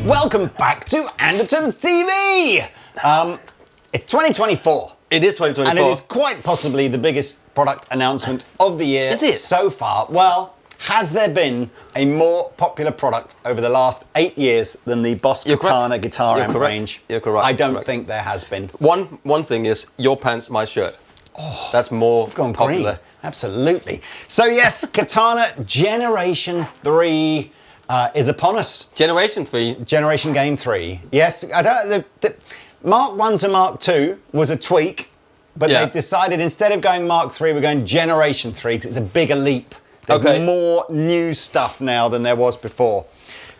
Welcome back to Andertons TV! It's 2024. It is 2024. And it is quite possibly the biggest product announcement of the year so far. Well, has there been a more popular product over the last 8 years than the Boss Katana guitar amp range? You're correct. I don't think there has been. One thing is your pants, my shirt. Oh, that's more popular. Green. Absolutely. So yes, Katana Generation 3 is upon us. Generation 3? Generation Game 3. Yes, I don't. The Mark 1 to Mark 2 was a tweak, but they've decided instead of going Mark 3, we're going Generation 3 because it's a bigger leap. There's more new stuff now than there was before.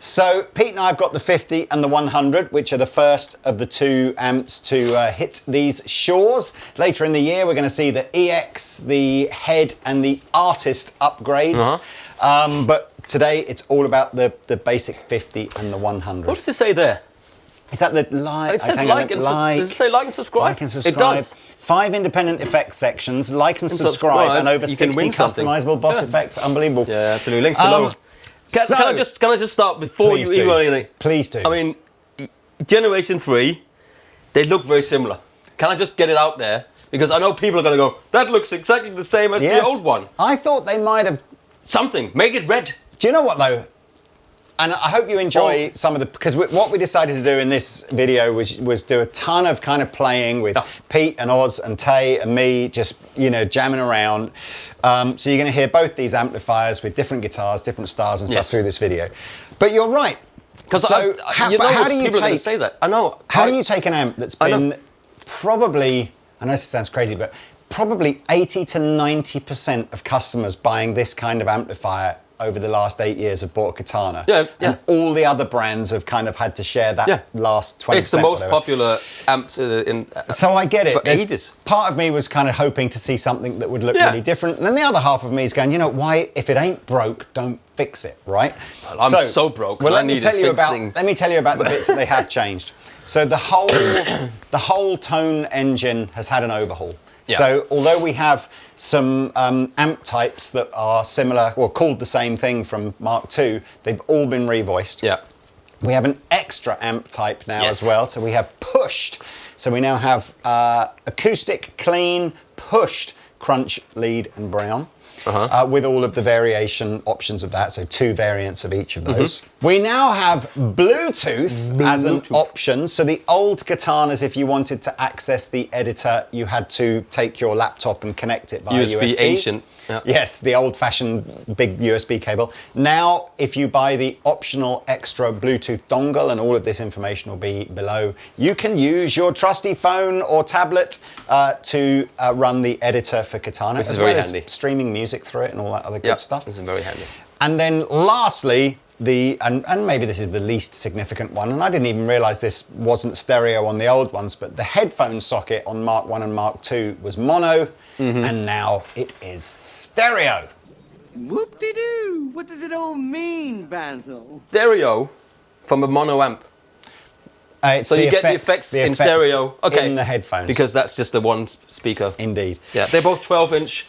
So Pete and I have got the 50 and the 100, which are the first of the two amps to hit these shores. Later in the year, we're going to see the EX, the Head, and the Artist upgrades. But today, it's all about the basic 50 and the 100. What does it say there? Is that the like? It says like and subscribe. Does it say like and subscribe? Like and subscribe. It does. 5 independent effects sections, like and subscribe, and over 60 customizable Boss effects. Unbelievable. Yeah, absolutely. Links below. Can I just start before you email anything? Please do. I mean, Generation 3, they look very similar. Can I just get it out there? Because I know people are going to go, that looks exactly the same as the old one. I thought they might have... Something. Make it red. Do you know what, though? And I hope you enjoy some of the... Because what we decided to do in this video was do a ton of kind of playing with Pete and Oz and Tay and me, just, you know, jamming around. So you're going to hear both these amplifiers with different guitars, different styles and stuff through this video. But you're right. So how do you take... say that. I know. How do you take an amp that's been probably... I know this sounds crazy, but probably 80 to 90% of customers buying this kind of amplifier over the last 8 years have bought a Katana. And all the other brands have kind of had to share that last 20%. It's the most popular amp in So I get it. For ages. Part of me was kind of hoping to see something that would look really different. And then the other half of me is going, you know, why, if it ain't broke, don't fix it, right? Well, I'm so broke. Well, let me tell you about the bits that they have changed. So the whole tone engine has had an overhaul. So although we have some amp types that are similar, or called the same thing from Mark II, they've all been revoiced. We have an extra amp type now as well. So we have pushed. So we now have acoustic, clean, pushed, crunch, lead, and brown. With all of the variation options of that, so 2 variants of each of those. We now have Bluetooth as an option. So the old Katanas, if you wanted to access the editor, you had to take your laptop and connect it via USB. Ancient. Yes, the old-fashioned big USB cable. Now, if you buy the optional extra Bluetooth dongle, and all of this information will be below, you can use your trusty phone or tablet to run the editor for Katana, as well as streaming music through it and all that other good stuff. This is very handy. And then lastly, and maybe this is the least significant one, and I didn't even realize this wasn't stereo on the old ones, but the headphone socket on Mark 1 and Mark 2 was mono, and now it is stereo. Whoop-de-doo! What does it all mean, Basil? Stereo from a mono amp. So you get the effects in stereo in the headphones. Because that's just the one speaker. Indeed. Yeah, they're both 12-inch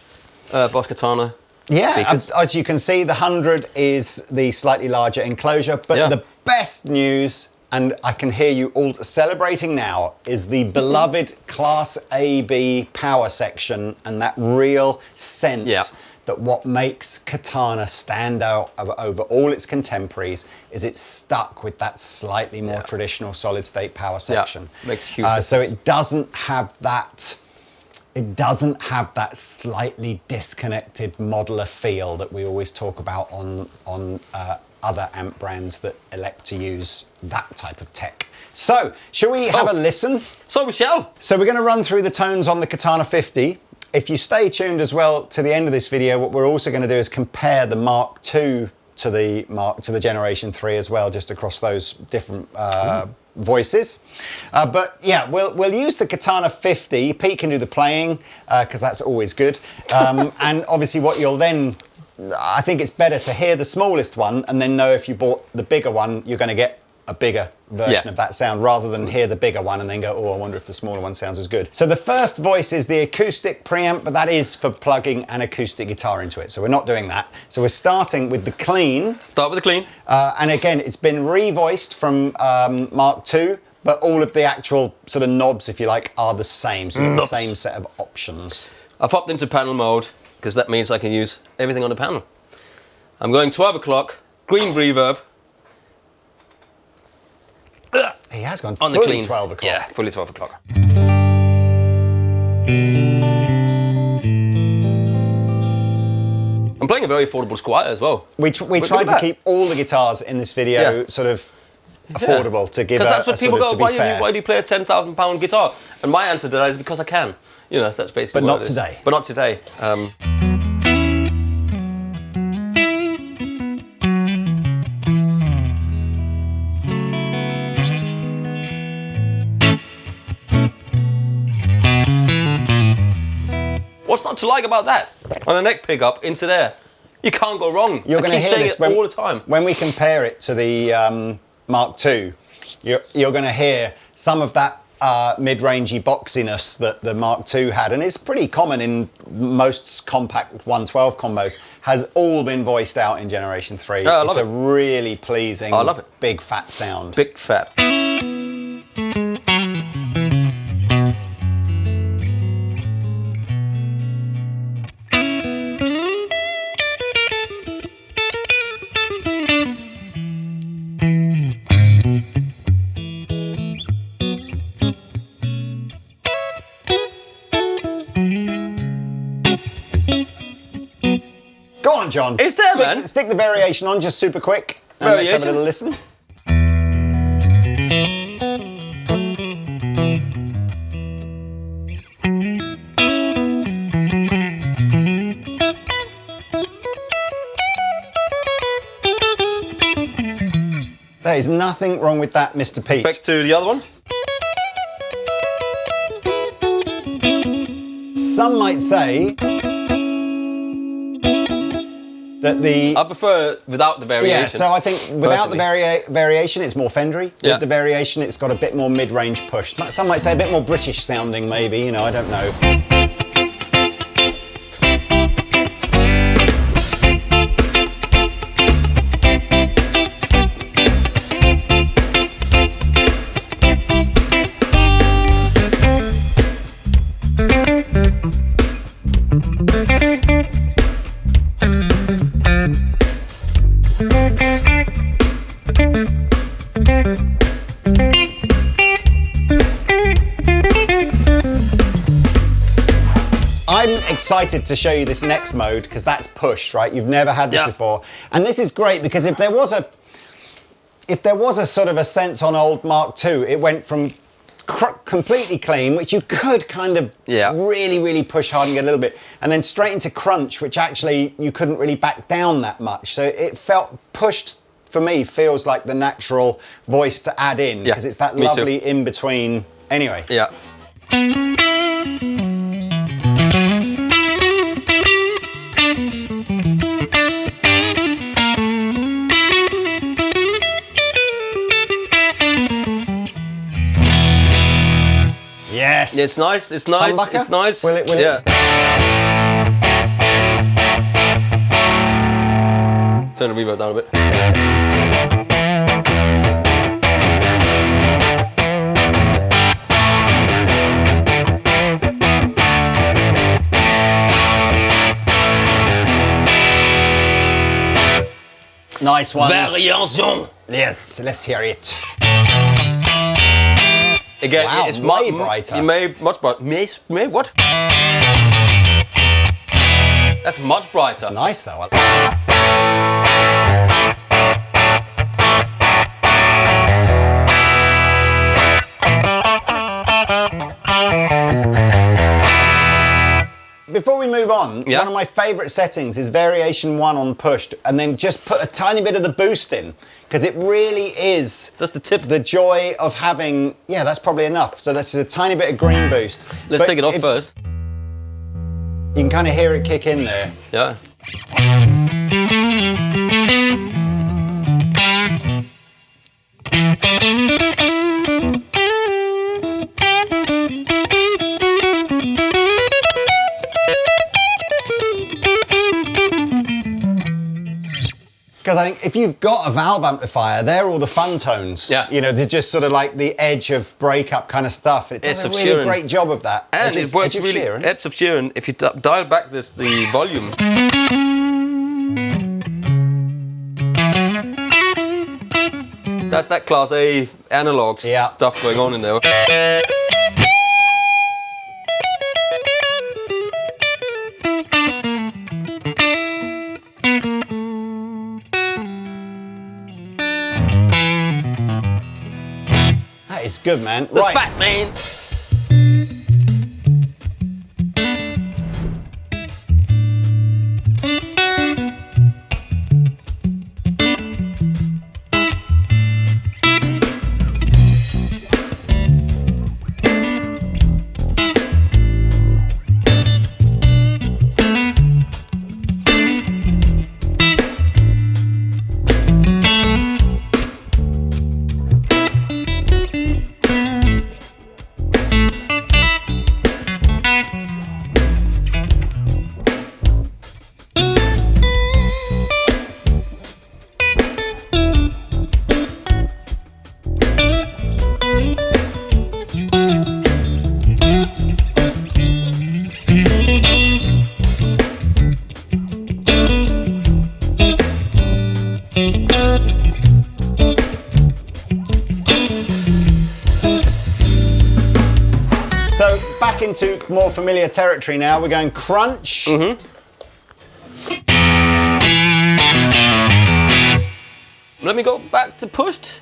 Boss Katana. Yeah, as you can see, the 100 is the slightly larger enclosure, but the best news, and I can hear you all celebrating now, is the beloved Class AB power section and that real sense that what makes Katana stand out over all its contemporaries is it's stuck with that slightly more traditional solid state power section. Makes a huge difference. So it doesn't have that. It doesn't have that slightly disconnected modular feel that we always talk about on other amp brands that elect to use that type of tech. So, shall we have a listen? So we shall. So we're going to run through the tones on the Katana 50. If you stay tuned as well to the end of this video, what we're also going to do is compare the Mark II to the Generation 3 as well, just across those different voices. But yeah, we'll use the Katana 50. Pete can do the playing because that's always good. And obviously what you'll then, I think it's better to hear the smallest one and then know if you bought the bigger one, you're going to get a bigger version of that sound rather than hear the bigger one and then go, oh, I wonder if the smaller one sounds as good. So the first voice is the acoustic preamp, but that is for plugging an acoustic guitar into it. So we're not doing that. So we're starting with the clean. Start with the clean. And again, it's been revoiced from Mark II, but all of the actual sort of knobs, if you like, are the same. So you have the same set of options. I've hopped into panel mode because that means I can use everything on the panel. I'm going 12 o'clock, green reverb. He has gone On fully the clean. 12 o'clock. Yeah, fully 12 o'clock. I'm playing a very affordable Squire as well. We tried to keep all the guitars in this video sort of affordable to give Because that's what people sort go, of, to be fair. why do you play a £10,000 guitar? And my answer to that is because I can. You know, that's basically But what not it is. today. But not today. What's not to like about that? On a neck pickup into there. You can't go wrong. You're going to hear this all the time. When we compare it to the Mark II, you're going to hear some of that mid-rangey boxiness that the Mark II had, and it's pretty common in most compact 112 combos, has all been voiced out in Generation 3. Yeah, I love it's a really pleasing, I love it. big fat sound. Big fat. Go on, John. It's there, man. Stick the variation on just super quick, and let's have a little listen. There is nothing wrong with that, Mr. Pete. Back to the other one. Some might say that I prefer without the variation. Yeah, so I think without the variation, it's more Fendery. Yeah. With the variation, it's got a bit more mid-range push. Some might say a bit more British sounding, maybe. You know, I don't know. I'm excited to show you this next mode because that's push, right? You've never had this before, and this is great because if there was a sort of a sense on old Mark II, it went from completely clean, which you could kind of really push hard and get a little bit, and then straight into crunch, which actually you couldn't really back down that much. So it felt pushed. For me, feels like the natural voice to add in because it's that lovely in between. Anyway. Yeah. Yes. It's nice. It's nice. Humbucker? It's nice. Will it? Turn the reverb down a bit. nice one. Variation. Yes, let's hear it. Again, Wow, it's way brighter. You may much brighter. May what? That's much brighter. Nice though. Before we move on, Yeah. one of my favourite settings is variation 1 on pushed, and then just put a tiny bit of the boost in, because it really is Just the tip. the joy of having, yeah, that's probably enough. So that's just a tiny bit of green boost. Let's But take it off first. You can kind of hear it kick in there. Yeah. Because I think if you've got a valve amplifier, they're all the fun tones. Yeah. You know, they're just sort of like the edge of breakup kind of stuff. It does Edge a of really Sheeran. great job of that. And Edge it of- works Edge of really. Sheeran. Edge of Sheeran. If you dial back the volume. That's that Class A analog Yeah. stuff going on in there. That is good, man. The Right. Fat Man. So back into more familiar territory now. We're going crunch. Let me go back to pushed.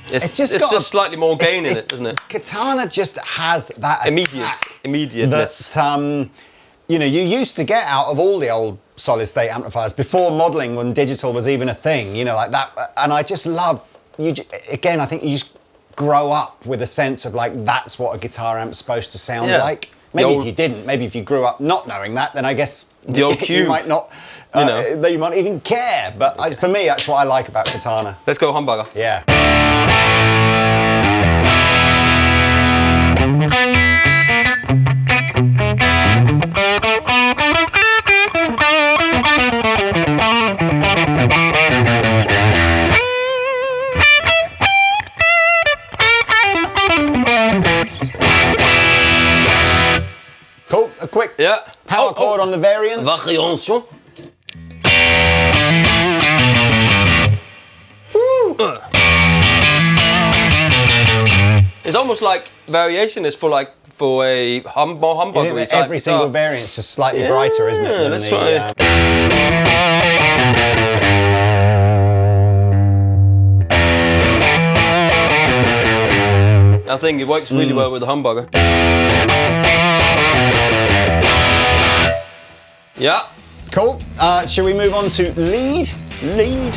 It's just it's got just a- slightly more gain in It's- it, isn't it? Katana just has that Immediateness. that you know, you used to get out of all the old solid state amplifiers before modeling, when digital was even a thing, you know, like that. And I just love again, I think you just grow up with a sense of like, that's what a guitar amp's supposed to sound Yeah. like. Maybe The if you didn't, maybe if you grew up not knowing that, then I guess The old you cube, might not, you know. that you might even care. But for me, that's what I like about Katana. Let's go hamburger. Yeah. Cool. A quick Yeah. power chord on the variant. Variation. It's almost like variation is for a more humbucker type Every single variant's just slightly brighter, isn't it? Yeah, than that's the, right. I think it works really well with the humbucker. Yeah. Cool. Shall we move on to lead? Lead.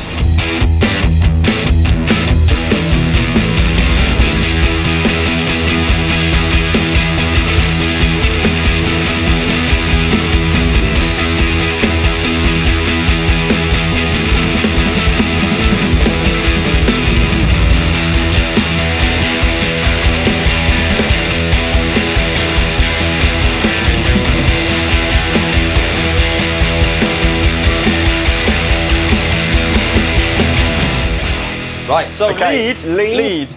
Right, so Okay, lead.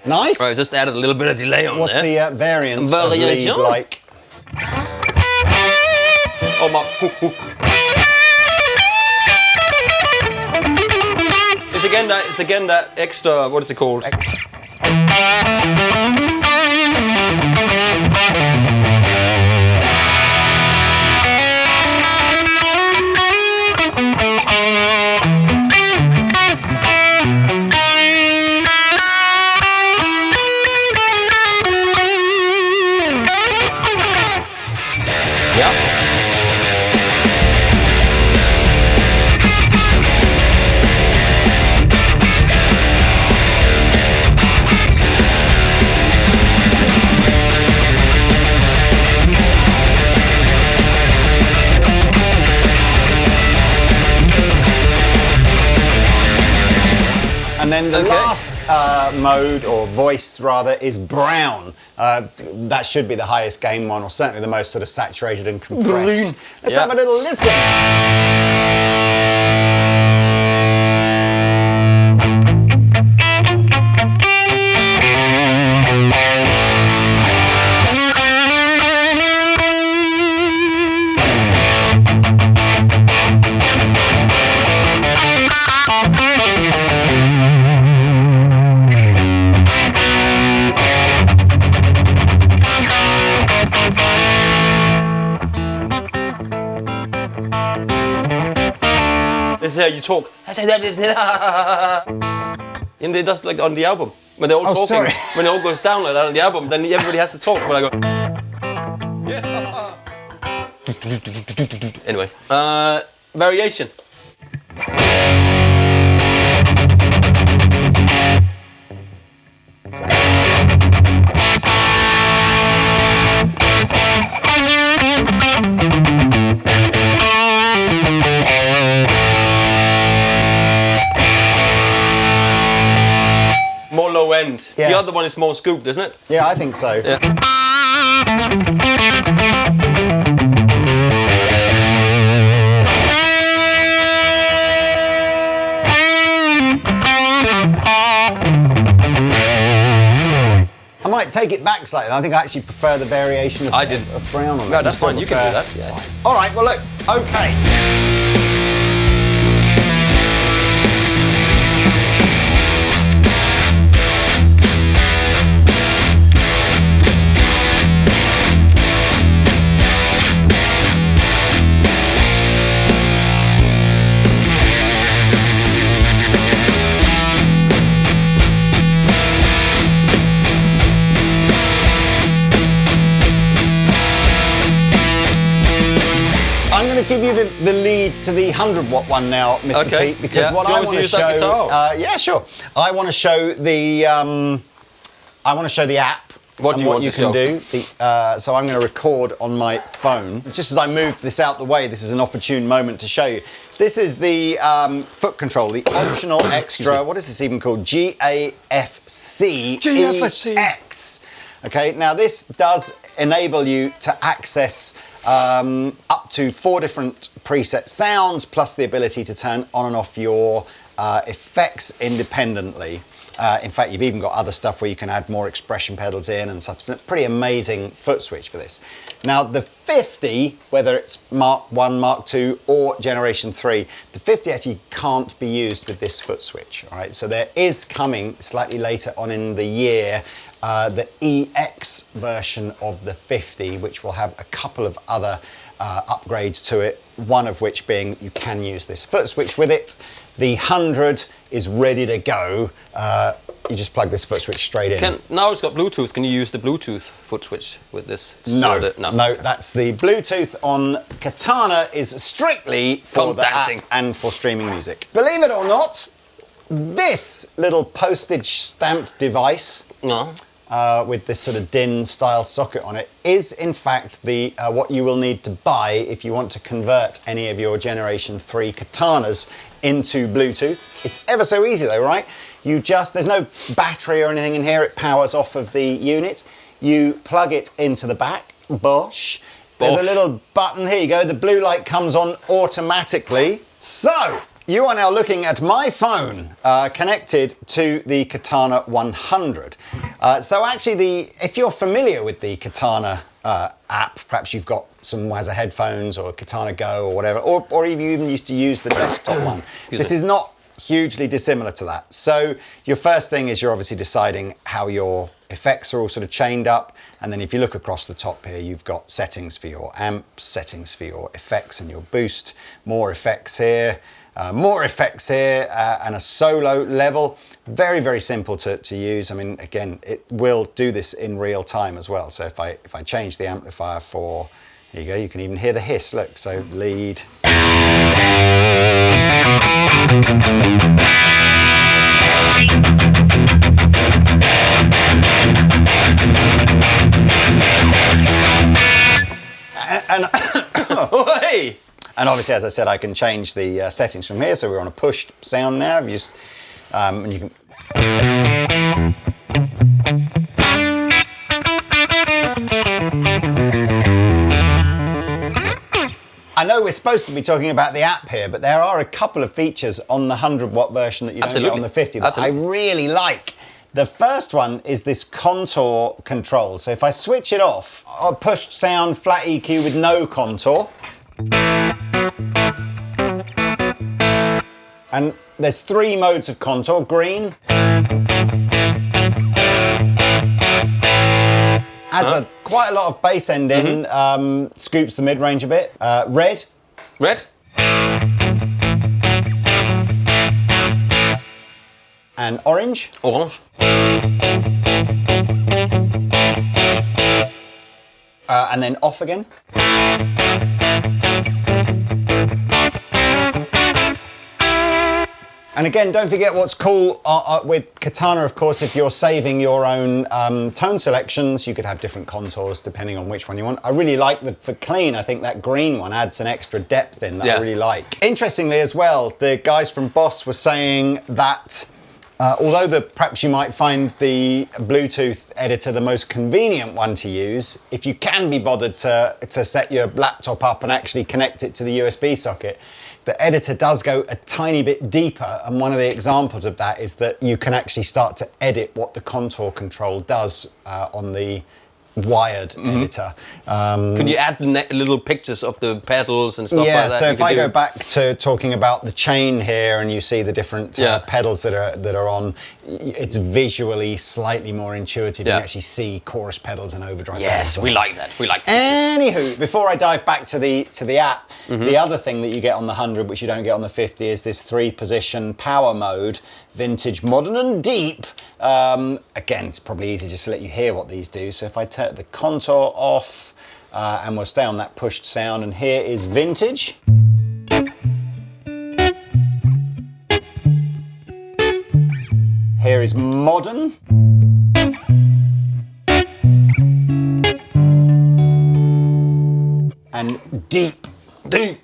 Nice. Right, just added a little bit of delay on What's there. the variant of Variation? lead like? Oh my. It's again that extra. What is it called? And then the last mode, or voice rather, is brown. That should be the highest gain one, or certainly the most sort of saturated and compressed. Let's have a little listen. This is how you talk. And it does like on the album. When they're all talking, sorry. when it all goes down like that on the album, then everybody has to talk. But I go, yeah. Anyway, variation. More low end. Yeah. The other one is more scooped, isn't it? Yeah, I think so. Yeah. I might take it back slightly. I think I actually prefer the variation of, I did. of brown on that. No, that's fine. You can do that. Yeah. All right, well, look, okay. I'm going to give you the lead to the 100-watt one now, Mr. Okay, Pete, because yeah. what Do you I want want to to use that show. guitar? Yeah, sure. I want to show the. I want to show the app. What and do you want you to can show? do. So I'm going to record on my phone. Just as I move this out the way, this is an opportune moment to show you. This is the foot control, the optional extra. What is this even called? GAFC-EX. Okay, now this does enable you to access up to 4 different preset sounds, plus the ability to turn on and off your effects independently. In fact, you've even got other stuff where you can add more expression pedals in and stuff. It's a pretty amazing foot switch for this. Now, the 50, whether it's Mark 1, Mark 2, or Generation 3, the 50 actually can't be used with this foot switch. All right, so there is coming slightly later on in the year the EX version of the 50, which will have a couple of other upgrades to it, one of which being that you can use this foot switch with it. The 100 is ready to go you just plug this foot switch straight in. Now it's got Bluetooth. Can you use the Bluetooth foot switch with this? No, that's the Bluetooth on Katana is strictly for the dancing app and for streaming music. Believe it or not, this little postage stamped device with this sort of DIN style socket on it is in fact the what you will need to buy if you want to convert any of your Generation 3 Katanas into Bluetooth. It's ever so easy though, right? There's no battery or anything in here, it powers off of the unit. You plug it into the back, bosh. There's a little button, here you go, the blue light comes on automatically. So, you are now looking at my phone connected to the Katana 100. So actually, if you're familiar with the Katana app, perhaps you've got some Wazza headphones or Katana Go or whatever, or you even used to use the desktop one. This is not hugely dissimilar to that. So your first thing is you're obviously deciding how your effects are all sort of chained up, and then if you look across the top here, you've got settings for your amp, settings for your effects and your boost, more effects here, and a solo level. Very, very simple to use. I mean, again, it will do this in real time as well. So if I change the amplifier for, here you go, you can even hear the hiss, look, so lead. And obviously, as I said, I can change the settings from here. So we're on a pushed sound now. And you can. I know we're supposed to be talking about the app here, but there are a couple of features on the 100-watt version that you don't get on the 50 that I really like. The first one is this contour control. So if I switch it off, pushed sound, flat EQ with no contour. And there's 3 modes of contour, green. Adds quite a lot of bass end in, scoops the mid-range a bit. Red. Red. And orange. Orange. And then off again. And again, don't forget what's cool with Katana, of course, if you're saving your own tone selections, you could have different contours depending on which one you want. I really like for clean, I think that green one adds an extra depth in that I really like. Interestingly as well, the guys from Boss were saying that although perhaps you might find the Bluetooth editor the most convenient one to use, if you can be bothered to set your laptop up and actually connect it to the USB socket, the editor does go a tiny bit deeper, and one of the examples of that is that you can actually start to edit what the contour control does on the wired editor. Can you add little pictures of the pedals and stuff like that? Yeah, so if I go back to talking about the chain here and you see the different pedals that are on, it's visually slightly more intuitive. You can actually see chorus pedals and overdrive pedals. Yes, we like that. We like pictures. Anywho, before I dive back to the app, the other thing that you get on the 100, which you don't get on the 50, is this 3-position power mode, vintage, modern and deep. Again, it's probably easy just to let you hear what these do. So if I turn the contour off, and we'll stay on that pushed sound, and here is vintage. Here is modern. And deep. Deep.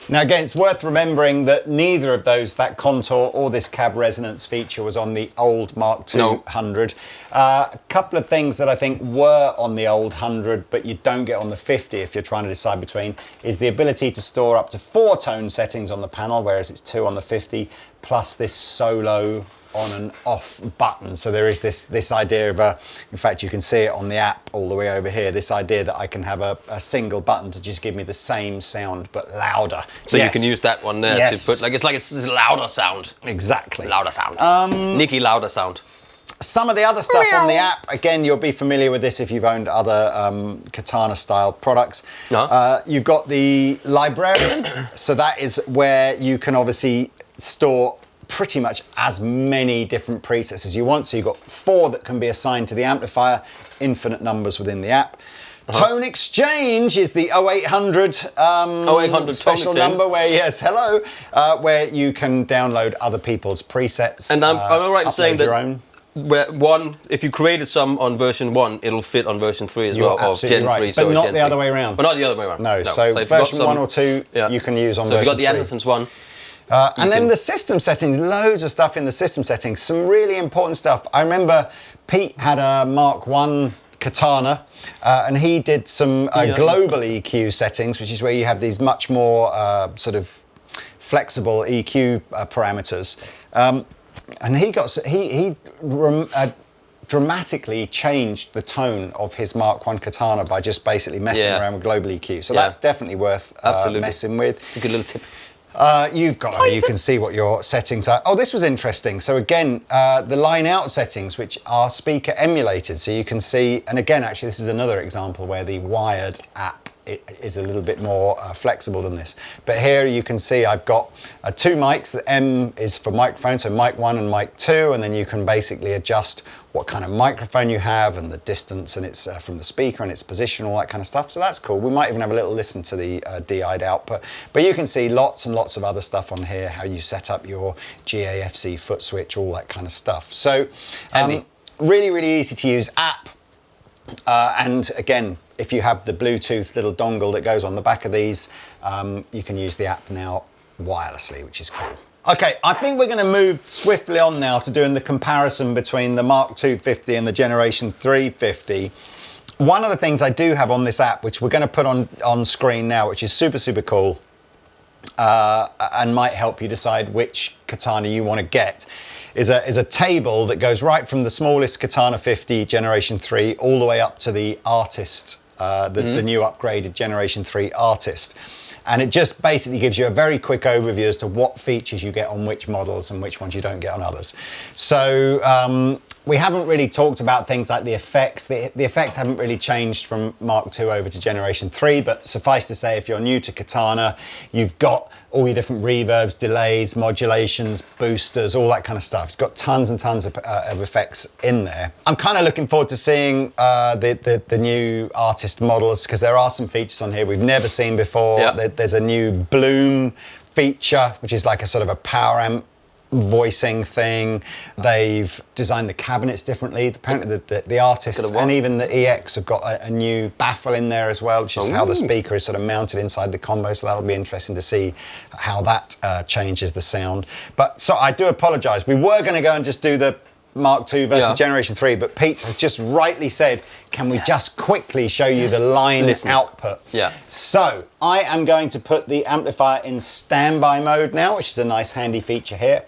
Now again, it's worth remembering that neither of those, that contour or this cab resonance feature, was on the old Mark II 100. A couple of things that I think were on the old 100 but you don't get on the 50 if you're trying to decide between, is the ability to store up to 4 tone settings on the panel, whereas it's 2 on the 50, plus this solo on and off button. So there is this idea of in fact you can see it on the app all the way over here, this idea that I can have a single button to just give me the same sound but louder. So you can use that one there to put, it's like a louder sound. Exactly. Louder sound. Nicky louder sound. Some of the other stuff on the app, again, you'll be familiar with this if you've owned other Katana-style products. You've got the librarian, so that is where you can obviously store pretty much as many different presets as you want. So you've got 4 that can be assigned to the amplifier, infinite numbers within the app. Tone Exchange is the 0800, 0800 special number where, yes, hello, where you can download other people's presets. And I'm right in saying that own. If you created some on version 1, it'll fit on version 3 as well, or Gen 3. But not the other way around. But not the other way around. No, so version 1 or 2 you can use on version 3. So you've got the Andertons one. And then the system settings, loads of stuff in the system settings, some really important stuff. I remember Pete had a Mark 1 Katana, and he did some global EQ settings, which is where you have these much more sort of flexible EQ parameters. And he dramatically changed the tone of his Mark 1 Katana by just basically messing around with global EQ. So that's definitely worth messing with. It's a good little tip. You can see what your settings are. Oh, this was interesting. So again, the line out settings, which are speaker emulated. So you can see, and again, actually, this is another example where the wired app is a little bit more flexible than this. But here you can see I've got 2 mics. The M is for microphone, so mic 1 and mic 2, and then you can basically adjust what kind of microphone you have and the distance, and it's from the speaker and its position, all that kind of stuff. So that's cool. We might even have a little listen to the DI'd output. But you can see lots and lots of other stuff on here, how you set up your GAFC Footswitch, all that kind of stuff. So really, really easy to use app. And again, if you have the Bluetooth little dongle that goes on the back of these, you can use the app now wirelessly, which is cool. Okay, I think we're going to move swiftly on now to doing the comparison between the Mark 250 and the Generation 350. One of the things I do have on this app, which we're going to put on screen now, which is super, super cool, and might help you decide which Katana you want to get, is a table that goes right from the smallest Katana 50 Generation 3 all the way up to the Artist, the new upgraded Generation 3 Artist. And it just basically gives you a very quick overview as to what features you get on which models and which ones you don't get on others. So we haven't really talked about things like the effects. The effects haven't really changed from Mark II over to Generation 3, but suffice to say, if you're new to Katana, you've got all your different reverbs, delays, modulations, boosters, all that kind of stuff. It's got tons and tons of effects in there. I'm kind of looking forward to seeing the new Artist models, because there are some features on here we've never seen before. There's a new bloom feature, which is like a sort of a power amp voicing thing. They've designed the cabinets differently. Apparently the Artists and even the EX have got a new baffle in there as well, which is how the speaker is sort of mounted inside the combo, so that'll be interesting to see how that changes the sound. But so I do apologise. We were going to go and just do the Mark II versus Generation 3, but Pete has just rightly said, can we just quickly show you the line output? So I am going to put the amplifier in standby mode now, which is a nice handy feature here.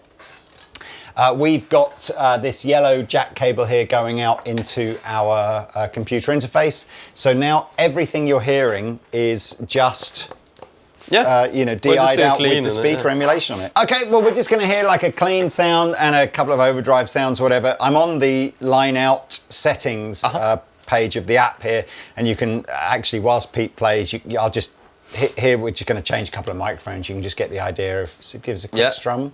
We've got this yellow jack cable here going out into our computer interface. So now everything you're hearing is just DI'd out with the speaker emulation on it. Okay, well, we're just going to hear like a clean sound and a couple of overdrive sounds or whatever. I'm on the line out settings page of the app here, and you can actually, whilst Pete plays, I'll just hit here, we're just going to change a couple of microphones. You can just get the idea of, so it gives a quick strum.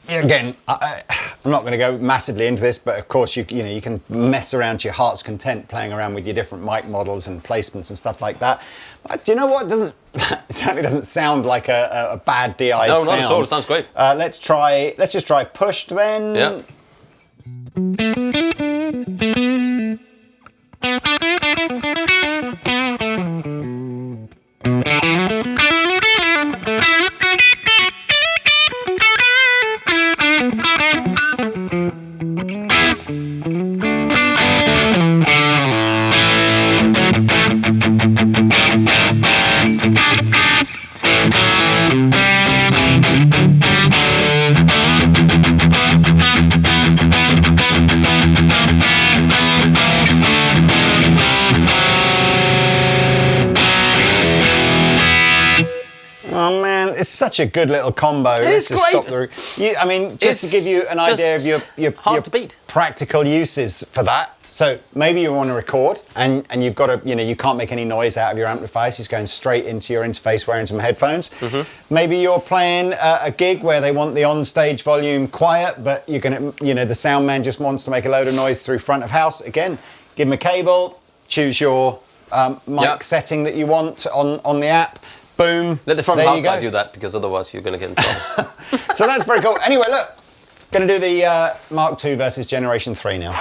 Again, I'm not going to go massively into this, but of course you can mess around to your heart's content playing around with your different mic models and placements and stuff like that. But do you know what? It certainly doesn't sound like a bad DI'd sound. No, not at all. It sounds great. Let's just try pushed then. Yeah. It's such a good little combo. It's Let's just great. stop I mean, just to It's give you an idea of your hard to beat. practical uses for that. So maybe you want to record and you've got to, you can't make any noise out of your amplifier, so it's going straight into your interface wearing some headphones. Maybe you're playing a gig where they want the on-stage volume quiet, but you're going to, the sound man just wants to make a load of noise through front of house. Again, give them a cable, choose your mic setting that you want on the app. Boom. Let the front house guy do that, because otherwise you're going to get in trouble. So that's very cool. Anyway, look. Going to do the Mark II versus Generation 3 now.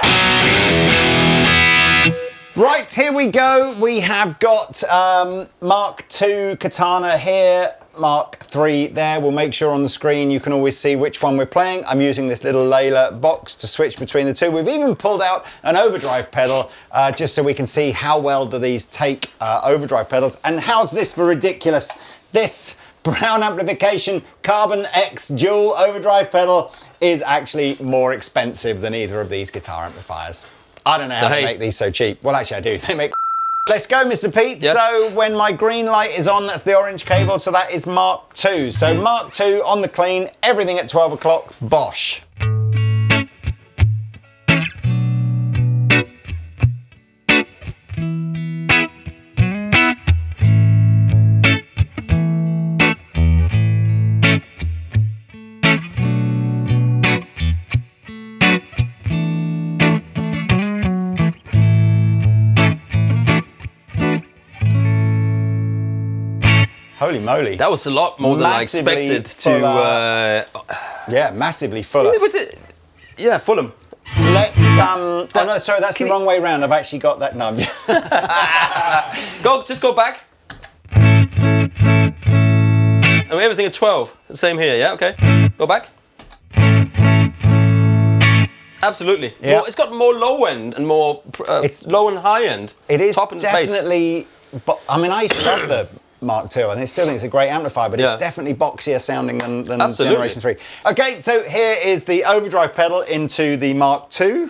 Right, here we go. We have got Mark II Katana here, Mark III there. We'll make sure on the screen you can always see which one we're playing. I'm using this little Layla box to switch between the two. We've even pulled out an overdrive pedal just so we can see how well do these take overdrive pedals. And how's this for ridiculous? This Brown amplification Carbon X dual overdrive pedal is actually more expensive than either of these guitar amplifiers. I don't know how they make these so cheap. Well, actually I do. They make... Let's go, Mr. Pete. Yes. So when my green light is on, that's the orange cable, so that is Mark II. So Mark II on the clean, everything at 12 o'clock, Bosch. Holy moly. That was a lot more than I expected to... yeah, massively fuller. Yeah, Fulham. Let's... oh no, sorry, that's the wrong way round. I've actually got that numb. Just go back. And everything at 12. The same here, yeah, okay. Go back. Absolutely. Yeah. Well, it's got more low end and more... it's low and high end. It is top and definitely... I mean, I used to love the Mark II, and I still think it's a great amplifier, but it's definitely boxier sounding than Generation 3. Okay, so here is the overdrive pedal into the Mark II.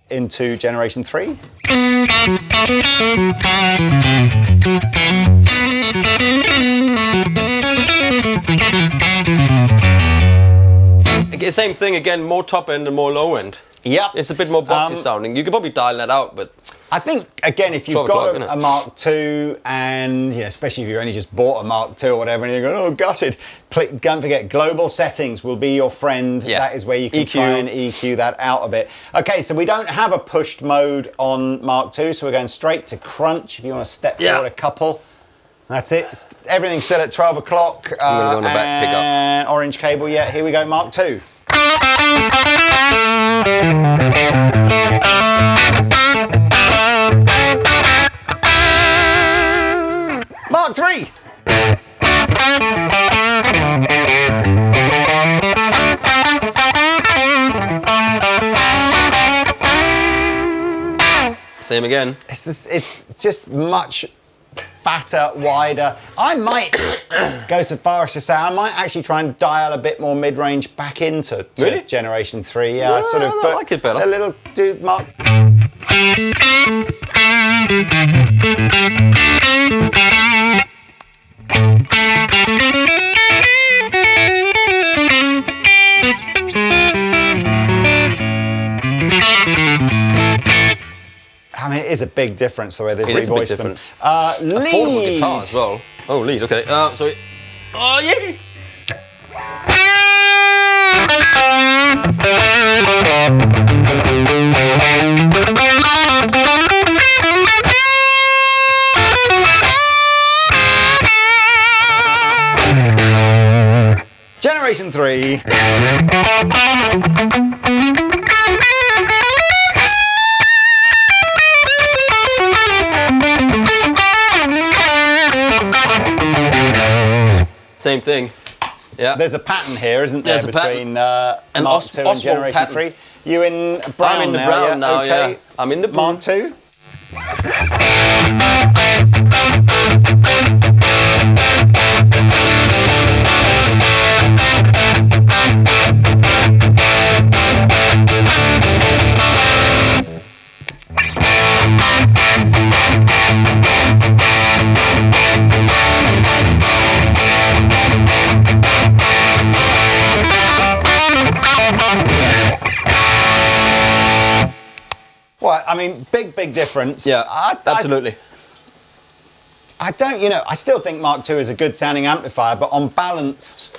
Into Generation 3. Same thing again, more top end and more low end. Yep. It's a bit more boxy sounding. You could probably dial that out, but... I think, again, if you've got a Mark II and, especially if you've only just bought a Mark II or whatever, and you're going, oh, gutted, don't forget, global settings will be your friend. Yeah. That is where you can try and EQ that out a bit. Okay, so we don't have a pushed mode on Mark II, so we're going straight to crunch. If you want to step forward a couple. That's it. Everything's still at 12 o'clock. I'm going to go on the back pickup. Orange cable, yeah. Here we go, Mark II. Mark III. Same again. It's just much fatter, wider. I might go so far as to say I might actually try and dial a bit more mid-range back into Generation 3. Yeah, I sort of. I like it better. A little dude, Mark. I mean, it is a big difference the way they've revoiced them. Lead. Affordable guitar as well. Oh, lead. Okay. Sorry. Oh yeah. Generation 3. Same thing. Yeah. There's a pattern here, isn't there, between Mark II and Generation 3? You in brown? I'm in the brown now. Okay. Yeah. I'm in the Mark II. I mean, big difference. Yeah, absolutely. I don't, I still think Mark II is a good sounding amplifier, but on balance,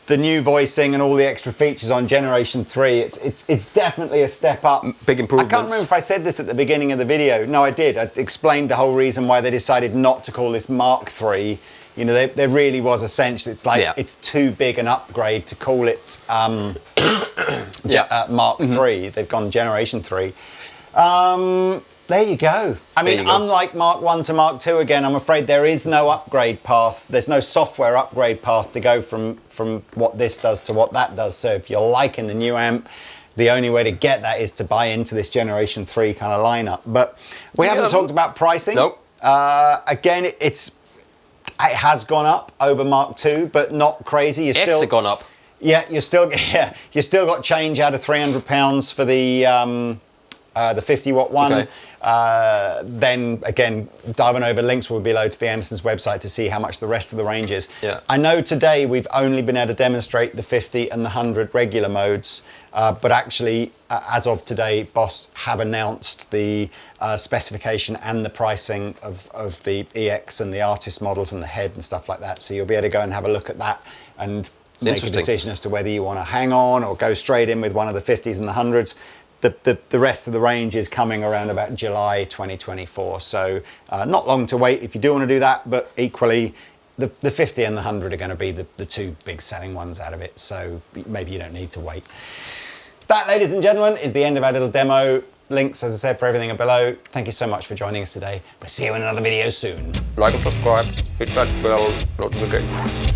the new voicing and all the extra features on Generation 3, it's definitely a step up. Big improvements. I can't remember if I said this at the beginning of the video. No, I did. I explained the whole reason why they decided not to call this Mark III. There really was a sense it's like it's too big an upgrade to call it Mark III. They've gone Generation 3. There you go. I mean, unlike Mark I to Mark II again, I'm afraid there is no upgrade path. There's no software upgrade path to go from what this does to what that does. So if you're liking the new amp, the only way to get that is to buy into this Generation 3 kind of lineup. But we haven't talked about pricing. Nope. Again, it has gone up over Mark II, but not crazy. It's still gone up. Yeah, you still got change out of £300 for the 50-watt one. Okay. Then again, diving over, links will be below to the Andertons website to see how much the rest of the range is. Yeah. I know today we've only been able to demonstrate the 50 and the 100 regular modes, but actually, as of today, Boss have announced the specification and the pricing of the EX and the artist models and the head and stuff like that. So you'll be able to go and have a look at that and make a decision as to whether you want to hang on or go straight in with one of the 50s and the 100s. The rest of the range is coming around about July 2024, so not long to wait if you do want to do that, but equally the 50 and the 100 are going to be the two big selling ones out of it, so maybe you don't need to wait. That, ladies and gentlemen, is the end of our little demo. Links, as I said, for everything are below. Thank you so much for joining us today. We'll see you in another video soon. Like and subscribe, hit that bell notification.